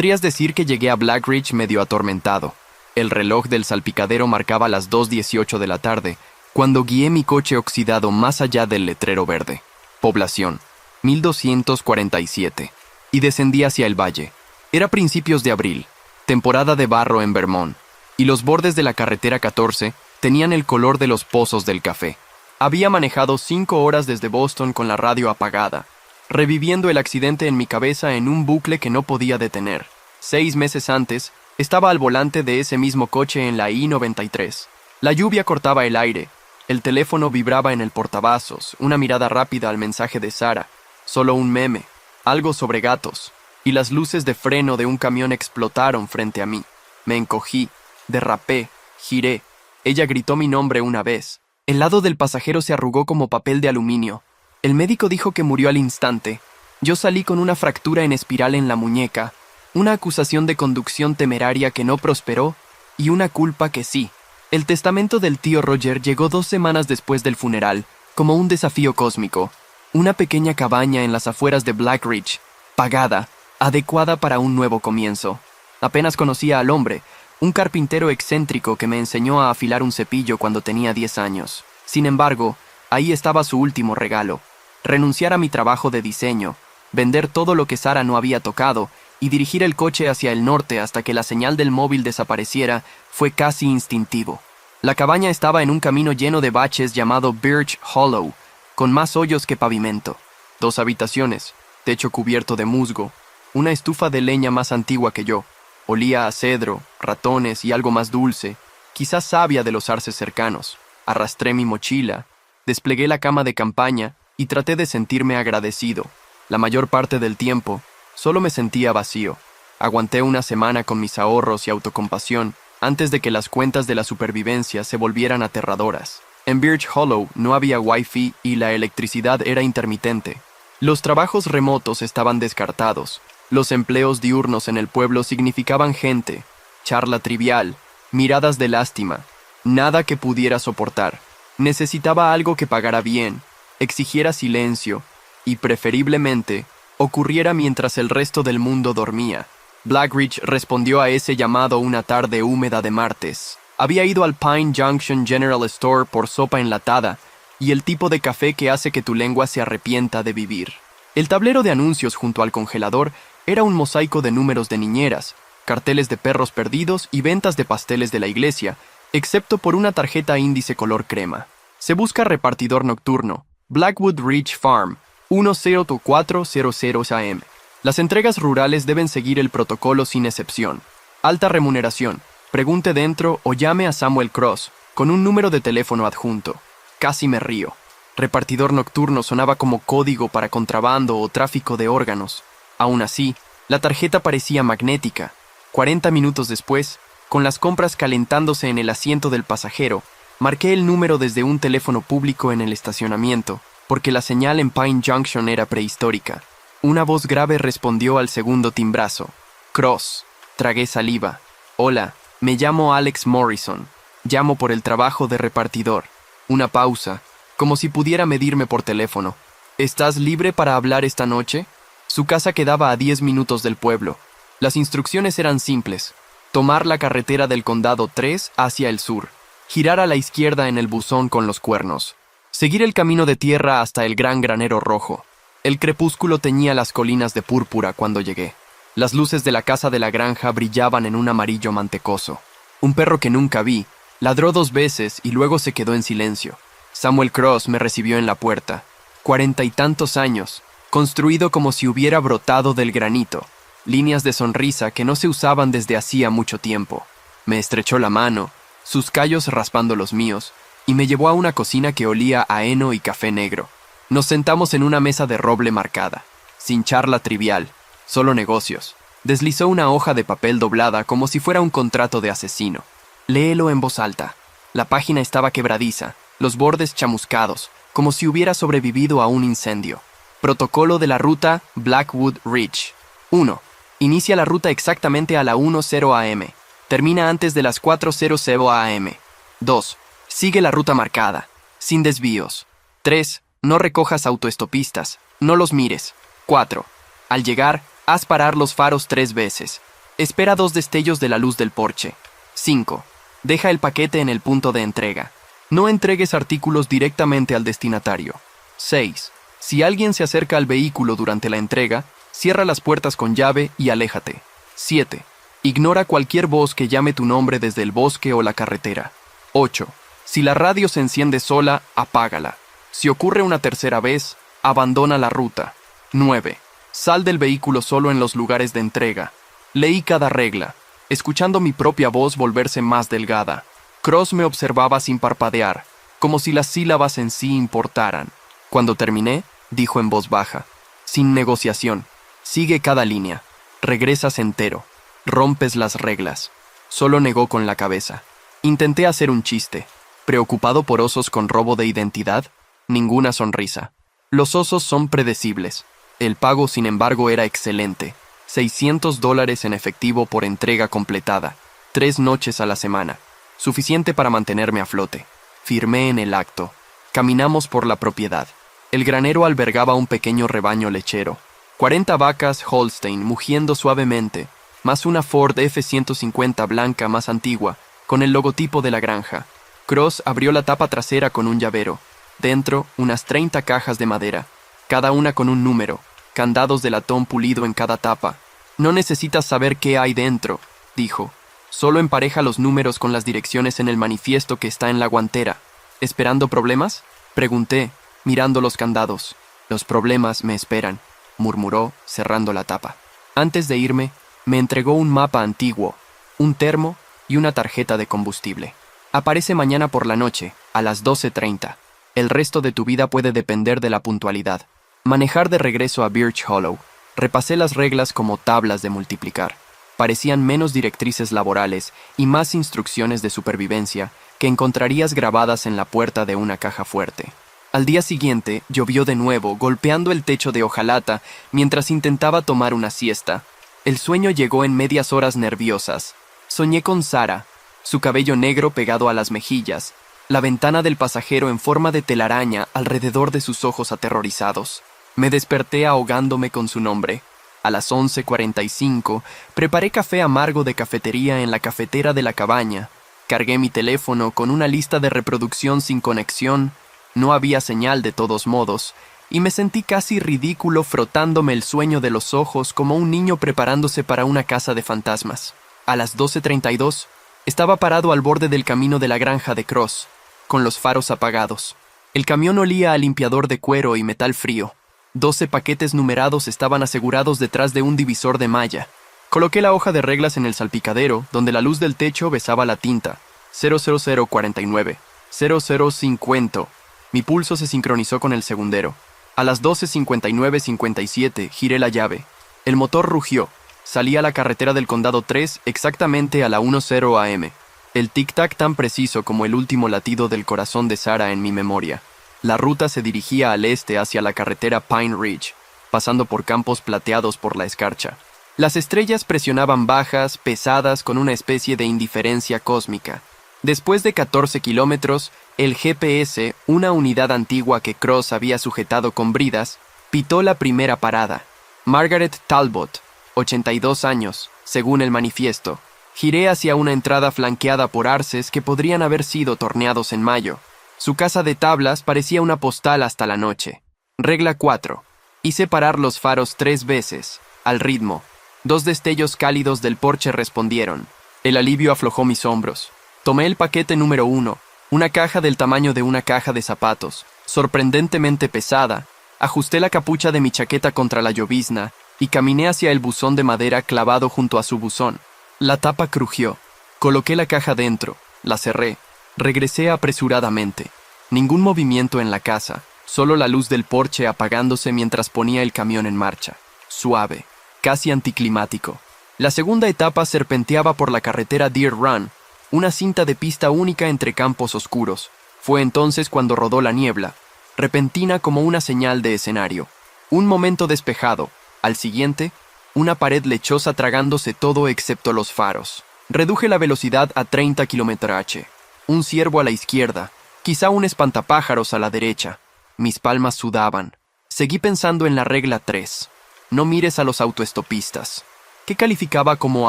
Podrías decir que llegué a Black Ridge medio atormentado. El reloj del salpicadero marcaba las 2:18 de la tarde, cuando guié mi coche oxidado más allá del letrero verde. Población, 1247. Y descendí hacia el valle. Era principios de abril, temporada de barro en Vermont, y los bordes de la carretera 14 tenían el color de los pozos del café. Había manejado 5 horas desde Boston con la radio apagada, reviviendo el accidente en mi cabeza en un bucle que no podía detener. 6 meses antes, estaba al volante de ese mismo coche en la I-93. La lluvia cortaba el aire, el teléfono vibraba en el portavasos, una mirada rápida al mensaje de Sara, solo un meme, algo sobre gatos, y las luces de freno de un camión explotaron frente a mí. Me encogí, derrapé, giré. Ella gritó mi nombre una vez. El lado del pasajero se arrugó como papel de aluminio. El médico dijo que murió al instante. Yo salí con una fractura en espiral en la muñeca, una acusación de conducción temeraria que no prosperó y una culpa que sí. El testamento del tío Roger llegó 2 semanas después del funeral, como un desafío cósmico. Una pequeña cabaña en las afueras de Black Ridge, pagada, adecuada para un nuevo comienzo. Apenas conocía al hombre, un carpintero excéntrico que me enseñó a afilar un cepillo cuando tenía 10 años. Sin embargo, ahí estaba su último regalo: renunciar a mi trabajo de diseño, vender todo lo que Sara no había tocado y dirigir el coche hacia el norte hasta que la señal del móvil desapareciera. Fue casi instintivo. La cabaña estaba en un camino lleno de baches llamado Birch Hollow, con más hoyos que pavimento. 2 habitaciones, techo cubierto de musgo, una estufa de leña más antigua que yo. Olía a cedro, ratones y algo más dulce, quizás savia de los arces cercanos. Arrastré mi mochila, desplegué la cama de campaña y traté de sentirme agradecido. La mayor parte del tiempo, solo me sentía vacío. Aguanté una semana con mis ahorros y autocompasión antes de que las cuentas de la supervivencia se volvieran aterradoras. En Birch Hollow no había wifi y la electricidad era intermitente. Los trabajos remotos estaban descartados. Los empleos diurnos en el pueblo significaban gente, charla trivial, miradas de lástima, nada que pudiera soportar. Necesitaba algo que pagara bien, exigiera silencio y, preferiblemente, ocurriera mientras el resto del mundo dormía. Black Ridge respondió a ese llamado una tarde húmeda de martes. Había ido al Pine Junction General Store por sopa enlatada y el tipo de café que hace que tu lengua se arrepienta de vivir. El tablero de anuncios junto al congelador era un mosaico de números de niñeras, carteles de perros perdidos y ventas de pasteles de la iglesia, excepto por una tarjeta índice color crema. Se busca repartidor nocturno. Blackwood Ridge Farm, 10400 AM. Las entregas rurales deben seguir el protocolo sin excepción. Alta remuneración. Pregunte dentro o llame a Samuel Cross, con un número de teléfono adjunto. Casi me río. Repartidor nocturno sonaba como código para contrabando o tráfico de órganos. Aún así, la tarjeta parecía magnética. 40 minutos después, con las compras calentándose en el asiento del pasajero, marqué el número desde un teléfono público en el estacionamiento, porque la señal en Pine Junction era prehistórica. Una voz grave respondió al segundo timbrazo. Cross. Tragué saliva. Hola, me llamo Alex Morrison. Llamo por el trabajo de repartidor. Una pausa, como si pudiera medirme por teléfono. ¿Estás libre para hablar esta noche? Su casa quedaba a 10 minutos del pueblo. Las instrucciones eran simples. Tomar la carretera del condado 3 hacia el sur. Girar a la izquierda en el buzón con los cuernos. Seguir el camino de tierra hasta el gran granero rojo. El crepúsculo teñía las colinas de púrpura cuando llegué. Las luces de la casa de la granja brillaban en un amarillo mantecoso. Un perro que nunca vi ladró 2 veces y luego se quedó en silencio. Samuel Cross me recibió en la puerta. 40 y tantos años, construido como si hubiera brotado del granito. Líneas de sonrisa que no se usaban desde hacía mucho tiempo. Me estrechó la mano, sus callos raspando los míos, y me llevó a una cocina que olía a heno y café negro. Nos sentamos en una mesa de roble marcada, sin charla trivial, solo negocios. Deslizó una hoja de papel doblada como si fuera un contrato de asesino. Léelo en voz alta. La página estaba quebradiza, los bordes chamuscados, como si hubiera sobrevivido a un incendio. Protocolo de la ruta Blackwood Ridge. 1. Inicia la ruta exactamente a la 10 AM. Termina antes de las 4:00 AM. 2. Sigue la ruta marcada, sin desvíos. 3. No recojas autoestopistas, no los mires. 4. Al llegar, haz parar los faros 3 veces. Espera 2 destellos de la luz del porche. 5. Deja el paquete en el punto de entrega. No entregues artículos directamente al destinatario. 6. Si alguien se acerca al vehículo durante la entrega, cierra las puertas con llave y aléjate. 7. Ignora cualquier voz que llame tu nombre desde el bosque o la carretera. 8. Si la radio se enciende sola, apágala. Si ocurre una tercera vez, abandona la ruta. 9. Sal del vehículo solo en los lugares de entrega. Leí cada regla, escuchando mi propia voz volverse más delgada. Cross me observaba sin parpadear, como si las sílabas en sí importaran. Cuando terminé, dijo en voz baja, sin negociación, sigue cada línea, regresas entero, rompes las reglas. Solo negó con la cabeza. Intenté hacer un chiste. Preocupado por osos con robo de identidad, ninguna sonrisa. Los osos son predecibles. El pago, sin embargo, era excelente. $600 en efectivo por entrega completada, 3 noches a la semana, suficiente para mantenerme a flote. Firmé en el acto. Caminamos por la propiedad. El granero albergaba un pequeño rebaño lechero, 40 vacas Holstein mugiendo suavemente, más una Ford F-150 blanca más antigua, con el logotipo de la granja. Cross abrió la tapa trasera con un llavero. Dentro, unas 30 cajas de madera, cada una con un número, candados de latón pulido en cada tapa. No necesitas saber qué hay dentro, dijo. Solo empareja los números con las direcciones en el manifiesto que está en la guantera. ¿Esperando problemas?, pregunté, mirando los candados. Los problemas me esperan, murmuró, cerrando la tapa. Antes de irme, me entregó un mapa antiguo, un termo y una tarjeta de combustible. Aparece mañana por la noche, a las 12:30. El resto de tu vida puede depender de la puntualidad. Manejar de regreso a Birch Hollow. Repasé las reglas como tablas de multiplicar. Parecían menos directrices laborales y más instrucciones de supervivencia que encontrarías grabadas en la puerta de una caja fuerte. Al día siguiente, llovió de nuevo, golpeando el techo de hojalata mientras intentaba tomar una siesta. El sueño llegó en medias horas nerviosas. Soñé con Sara, su cabello negro pegado a las mejillas, la ventana del pasajero en forma de telaraña alrededor de sus ojos aterrorizados. Me desperté ahogándome con su nombre. A las 11:45, preparé café amargo de cafetería en la cafetera de la cabaña. Cargué mi teléfono con una lista de reproducción sin conexión. No había señal de todos modos, y me sentí casi ridículo frotándome el sueño de los ojos como un niño preparándose para una casa de fantasmas. A las 12:32, estaba parado al borde del camino de la granja de Cross, con los faros apagados. El camión olía a limpiador de cuero y metal frío. 12 paquetes numerados estaban asegurados detrás de un divisor de malla. Coloqué la hoja de reglas en el salpicadero, donde la luz del techo besaba la tinta. 00049, 0050. Mi pulso se sincronizó con el segundero. A las 12:59:57 giré la llave. El motor rugió. Salí a la carretera del Condado 3 exactamente a la 10 a.m. El tic-tac tan preciso como el último latido del corazón de Sara en mi memoria. La ruta se dirigía al este hacia la carretera Pine Ridge, pasando por campos plateados por la escarcha. Las estrellas presionaban bajas, pesadas, con una especie de indiferencia cósmica. Después de 14 kilómetros, el GPS, una unidad antigua que Cross había sujetado con bridas, pitó la primera parada. Margaret Talbot, 82 años, según el manifiesto. Giré hacia una entrada flanqueada por arces que podrían haber sido torneados en mayo. Su casa de tablas parecía una postal hasta la noche. Regla 4. Hice parar los faros 3 veces, al ritmo. 2 destellos cálidos del porche respondieron. El alivio aflojó mis hombros. Tomé el paquete número 1, una caja del tamaño de una caja de zapatos, sorprendentemente pesada. Ajusté la capucha de mi chaqueta contra la llovizna y caminé hacia el buzón de madera clavado junto a su buzón. La tapa crujió. Coloqué la caja dentro, la cerré. Regresé apresuradamente. Ningún movimiento en la casa, solo la luz del porche apagándose mientras ponía el camión en marcha. Suave, casi anticlimático. La segunda etapa serpenteaba por la carretera Deer Run, una cinta de pista única entre campos oscuros. Fue entonces cuando rodó la niebla, repentina como una señal de escenario. Un momento despejado, al siguiente, una pared lechosa tragándose todo excepto los faros. Reduje la velocidad a 30 km/h. Un ciervo a la izquierda, quizá un espantapájaros a la derecha. Mis palmas sudaban. Seguí pensando en la regla 3. No mires a los autoestopistas. que calificaba como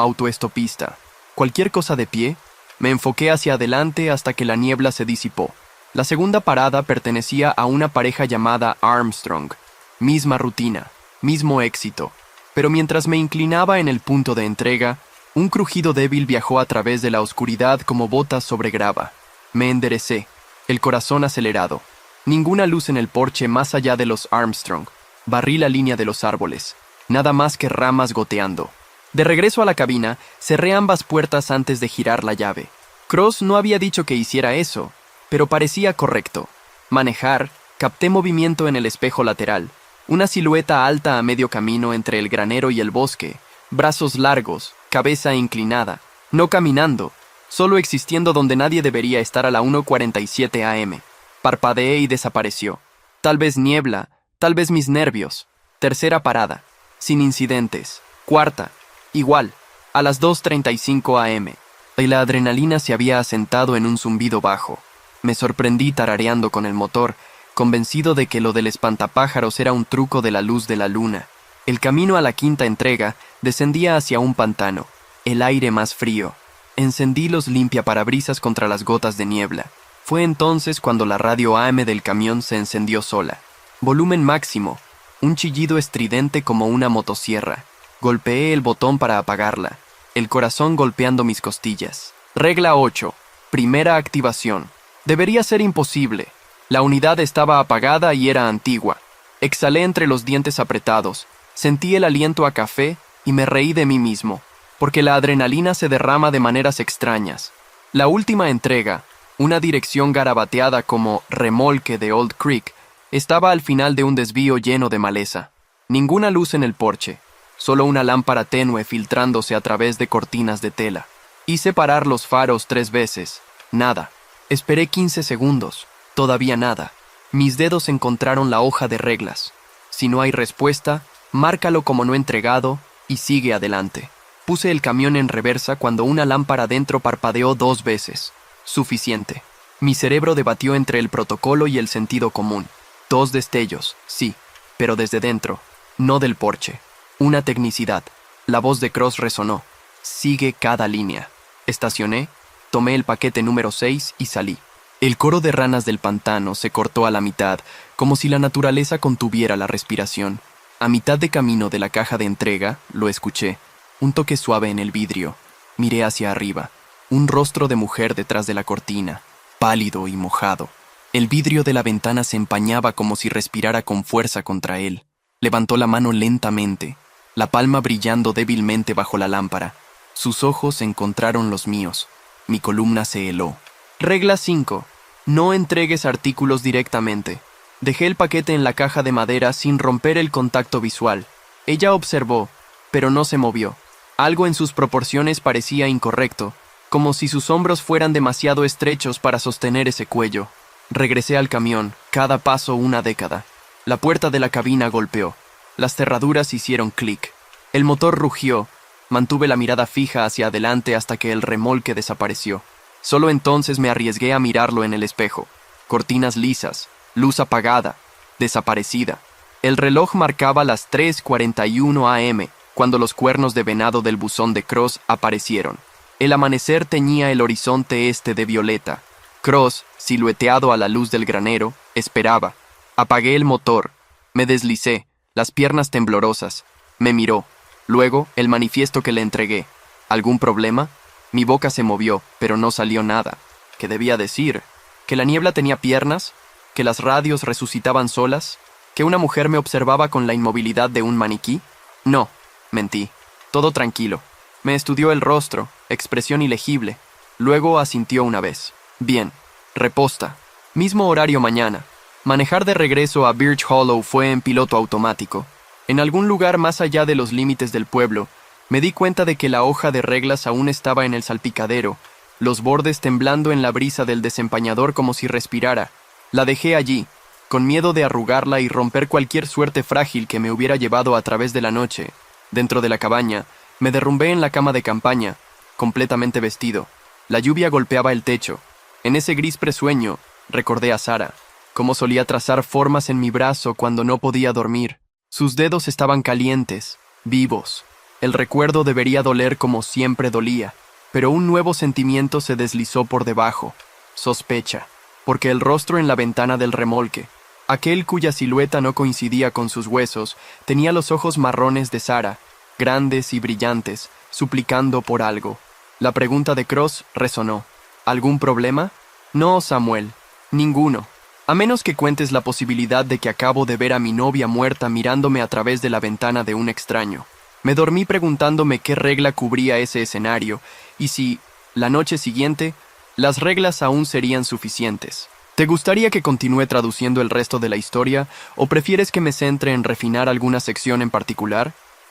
autoestopista. Cualquier cosa de pie, me enfoqué hacia adelante hasta que la niebla se disipó. La segunda parada pertenecía a una pareja llamada Armstrong. Misma rutina, mismo éxito. Pero mientras me inclinaba en el punto de entrega, un crujido débil viajó a través de la oscuridad como botas sobre grava. Me enderecé, el corazón acelerado. Ninguna luz en el porche más allá de los Armstrong. Barrí la línea de los árboles. Nada más que ramas goteando. De regreso a la cabina, cerré ambas puertas antes de girar la llave. Cross no había dicho que hiciera eso, pero parecía correcto. Manejar, capté movimiento en el espejo lateral. Una silueta alta a medio camino entre el granero y el bosque. Brazos largos, cabeza inclinada. No caminando, solo existiendo donde nadie debería estar a la 1:47 am. Parpadeé y desapareció. Tal vez niebla, tal vez mis nervios. Tercera parada. Sin incidentes. Cuarta. Igual. A las 2:35 am. Y la adrenalina se había asentado en un zumbido bajo. Me sorprendí tarareando con el motor, convencido de que lo del espantapájaros era un truco de la luz de la luna. El camino a la quinta entrega descendía hacia un pantano. El aire más frío. Encendí los limpiaparabrisas contra las gotas de niebla. Fue entonces cuando la radio AM del camión se encendió sola. Volumen máximo. Un chillido estridente como una motosierra. Golpeé el botón para apagarla. El corazón golpeando mis costillas. Regla 8. Primera activación. Debería ser imposible. La unidad estaba apagada y era antigua. Exhalé entre los dientes apretados. Sentí el aliento a café y me reí de mí mismo, porque la adrenalina se derrama de maneras extrañas. La última entrega, una dirección garabateada como remolque de Old Creek, estaba al final de un desvío lleno de maleza. Ninguna luz en el porche, solo una lámpara tenue filtrándose a través de cortinas de tela. Hice parar los faros 3 veces. Nada. Esperé 15 segundos. Todavía nada. Mis dedos encontraron la hoja de reglas. Si no hay respuesta, márcalo como no entregado y sigue adelante. Puse el camión en reversa cuando una lámpara dentro parpadeó 2 veces. Suficiente. Mi cerebro debatió entre el protocolo y el sentido común. 2 destellos, sí, pero desde dentro, no del porche. Una tecnicidad. La voz de Cross resonó. Sigue cada línea. Estacioné, tomé el paquete número 6 y salí. El coro de ranas del pantano se cortó a la mitad, como si la naturaleza contuviera la respiración. A mitad de camino de la caja de entrega, lo escuché. Un toque suave en el vidrio. Miré hacia arriba. Un rostro de mujer detrás de la cortina, pálido y mojado. El vidrio de la ventana se empañaba como si respirara con fuerza contra él. Levantó la mano lentamente, la palma brillando débilmente bajo la lámpara. Sus ojos encontraron los míos. Mi columna se heló. Regla 5. No entregues artículos directamente. Dejé el paquete en la caja de madera sin romper el contacto visual. Ella observó, pero no se movió. Algo en sus proporciones parecía incorrecto, como si sus hombros fueran demasiado estrechos para sostener ese cuello. Regresé al camión, cada paso una década. La puerta de la cabina golpeó. Las cerraduras hicieron clic. El motor rugió. Mantuve la mirada fija hacia adelante hasta que el remolque desapareció. Solo entonces me arriesgué a mirarlo en el espejo. Cortinas lisas, luz apagada, desaparecida. El reloj marcaba las 3:41 am cuando los cuernos de venado del buzón de Cross aparecieron. El amanecer teñía el horizonte este de violeta. Cross, silueteado a la luz del granero, esperaba. Apagué el motor. Me deslicé, las piernas temblorosas. Me miró. Luego, el manifiesto que le entregué. ¿Algún problema? Mi boca se movió, pero no salió nada. ¿Qué debía decir? ¿Que la niebla tenía piernas? ¿Que las radios resucitaban solas? ¿Que una mujer me observaba con la inmovilidad de un maniquí? No, mentí. Todo tranquilo. Me estudió el rostro, expresión ilegible. Luego asintió una vez. Bien. Reposta. Mismo horario mañana. Manejar de regreso a Birch Hollow fue en piloto automático. En algún lugar más allá de los límites del pueblo, me di cuenta de que la hoja de reglas aún estaba en el salpicadero, los bordes temblando en la brisa del desempañador como si respirara. La dejé allí, con miedo de arrugarla y romper cualquier suerte frágil que me hubiera llevado a través de la noche. Dentro de la cabaña, me derrumbé en la cama de campaña, completamente vestido. La lluvia golpeaba el techo. En ese gris presueño, recordé a Sara, cómo solía trazar formas en mi brazo cuando no podía dormir. Sus dedos estaban calientes, vivos. El recuerdo debería doler como siempre dolía, pero un nuevo sentimiento se deslizó por debajo, sospecha, porque el rostro en la ventana del remolque, aquel cuya silueta no coincidía con sus huesos, tenía los ojos marrones de Sara, grandes y brillantes, suplicando por algo. La pregunta de Cross resonó. ¿Algún problema? No, Samuel, ninguno. A menos que cuentes la posibilidad de que acabo de ver a mi novia muerta mirándome a través de la ventana de un extraño. Me dormí preguntándome qué regla cubría ese escenario y si, la noche siguiente, las reglas aún serían suficientes. ¿Te gustaría que continúe traduciendo el resto de la historia o prefieres que me centre en refinar alguna sección en particular?